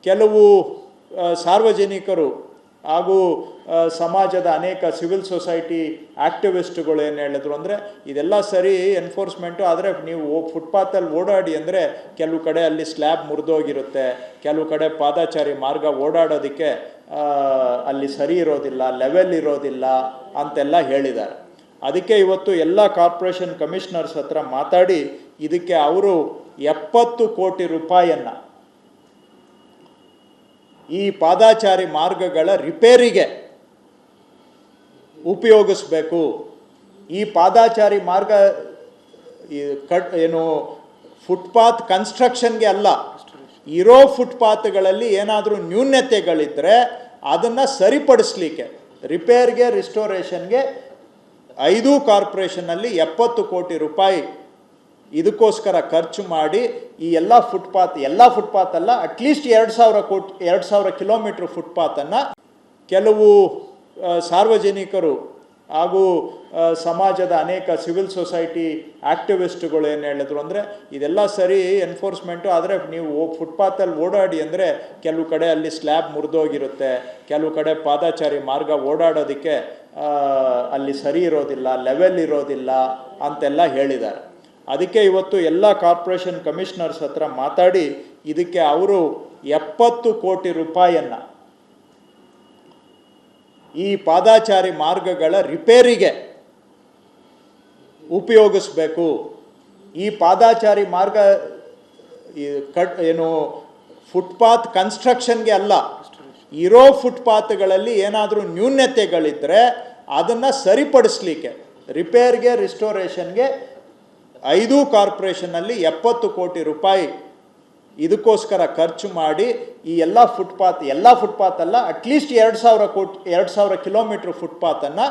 ಕೆಲವು ಸಾರ್ವಜನಿಕರು ಹಾಗೂ ಸಮಾಜದ ಅನೇಕ ಸಿವಿಲ್ ಸೊಸೈಟಿ ಆ್ಯಕ್ಟಿವಿಸ್ಟ್ಗಳು ಏನು ಹೇಳಿದ್ರು ಅಂದರೆ, ಇದೆಲ್ಲ ಸರಿ ಎನ್ಫೋರ್ಸ್ಮೆಂಟು, ಆದರೆ ನೀವು ಫುಟ್ಪಾತಲ್ಲಿ ಓಡಾಡಿ ಅಂದರೆ ಕೆಲವು ಕಡೆ ಅಲ್ಲಿ ಸ್ಲ್ಯಾಬ್ ಮುರಿದೋಗಿರುತ್ತೆ, ಕೆಲವು ಕಡೆ ಪಾದಚಾರಿ ಮಾರ್ಗ ಓಡಾಡೋದಕ್ಕೆ ಅಲ್ಲಿ ಸರಿ ಇರೋದಿಲ್ಲ, ಲೆವೆಲ್ ಇರೋದಿಲ್ಲ ಅಂತೆಲ್ಲ ಹೇಳಿದ್ದಾರೆ. ಅದಕ್ಕೆ ಇವತ್ತು ಎಲ್ಲ ಕಾರ್ಪೊರೇಷನ್ ಕಮಿಷನರ್ಸ್ ಹತ್ರ ಮಾತಾಡಿ ಇದಕ್ಕೆ ಅವರು 70 ಕೋಟಿ ರೂಪಾಯಿಯನ್ನು ಈ ಪಾದಾಚಾರಿ ಮಾರ್ಗಗಳ ರಿಪೇರಿಗೆ ಉಪಯೋಗಿಸಬೇಕು. ಈ ಪಾದಾಚಾರಿ ಮಾರ್ಗ ಏನು ಫುಟ್ಪಾತ್ ಕನ್ಸ್ಟ್ರಕ್ಷನ್ಗೆ ಅಲ್ಲ, ಇರೋ ಫುಟ್ಪಾತ್ಗಳಲ್ಲಿ ಏನಾದರೂ ನ್ಯೂನತೆಗಳಿದ್ದರೆ ಅದನ್ನು ಸರಿಪಡಿಸ್ಲಿಕ್ಕೆ, ರಿಪೇರ್ಗೆ, ರಿಸ್ಟೋರೇಷನ್ಗೆ 5 ಕಾರ್ಪೊರೇಷನಲ್ಲಿ 70 ಕೋಟಿ ರೂಪಾಯಿ ಇದಕ್ಕೋಸ್ಕರ ಖರ್ಚು ಮಾಡಿ ಈ ಎಲ್ಲ ಫುಟ್ಪಾತ್ ಅಲ್ಲ, ಅಟ್ಲೀಸ್ಟ್ 2,000 ಕಿಲೋಮೀಟ್ರ್ ಫುಟ್ಪಾತನ್ನು ಕೆಲವು ಸಾರ್ವಜನಿಕರು ಹಾಗೂ ಸಮಾಜದ ಅನೇಕ ಸಿವಿಲ್ ಸೊಸೈಟಿ ಆ್ಯಕ್ಟಿವಿಸ್ಟ್ಗಳು ಏನು ಹೇಳಿದ್ರು ಅಂದರೆ, ಇದೆಲ್ಲ ಸರಿ ಎನ್ಫೋರ್ಸ್ಮೆಂಟು, ಆದರೆ ನೀವು ಫುಟ್ಪಾತಲ್ಲಿ ಓಡಾಡಿ ಅಂದರೆ ಕೆಲವು ಕಡೆ ಅಲ್ಲಿ ಸ್ಲ್ಯಾಬ್ ಮುರಿದೋಗಿರುತ್ತೆ, ಕೆಲವು ಕಡೆ ಪಾದಚಾರಿ ಮಾರ್ಗ ಓಡಾಡೋದಕ್ಕೆ ಅಲ್ಲಿ ಸರಿ ಇರೋದಿಲ್ಲ, ಲೆವೆಲ್ ಇರೋದಿಲ್ಲ ಅಂತೆಲ್ಲ ಹೇಳಿದ್ದಾರೆ. ಅದಕ್ಕೆ ಇವತ್ತು ಎಲ್ಲ ಕಾರ್ಪೊರೇಷನ್ ಕಮಿಷನರ್ಸ್ ಹತ್ರ ಮಾತಾಡಿ ಇದಕ್ಕೆ ಅವರು 70 ಕೋಟಿ ರೂಪಾಯಿಯನ್ನು ಈ ಪಾದಾಚಾರಿ ಮಾರ್ಗಗಳ ರಿಪೇರಿಗೆ ಉಪಯೋಗಿಸಬೇಕು. ಈ ಪಾದಾಚಾರಿ ಮಾರ್ಗ ಏನು ಫುಟ್ಪಾತ್ ಕನ್ಸ್ಟ್ರಕ್ಷನ್ಗೆ ಅಲ್ಲ, ಇರೋ ಫುಟ್ಪಾತ್ಗಳಲ್ಲಿ ಏನಾದರೂ ನ್ಯೂನತೆಗಳಿದ್ದರೆ ಅದನ್ನು ಸರಿಪಡಿಸ್ಲಿಕ್ಕೆ, ರಿಪೇರ್ಗೆ, ರಿಸ್ಟೋರೇಷನ್ಗೆ 5 ಕಾರ್ಪೊರೇಷನಲ್ಲಿ 70 ಕೋಟಿ ರೂಪಾಯಿ ಇದಕ್ಕೋಸ್ಕರ ಖರ್ಚು ಮಾಡಿ ಈ ಎಲ್ಲ ಫುಟ್ಪಾತ್ ಅಲ್ಲ, ಅಟ್ಲೀಸ್ಟ್ 2,000 ಕಿಲೋಮೀಟ್ರ್ ಫುಟ್ಪಾತನ್ನು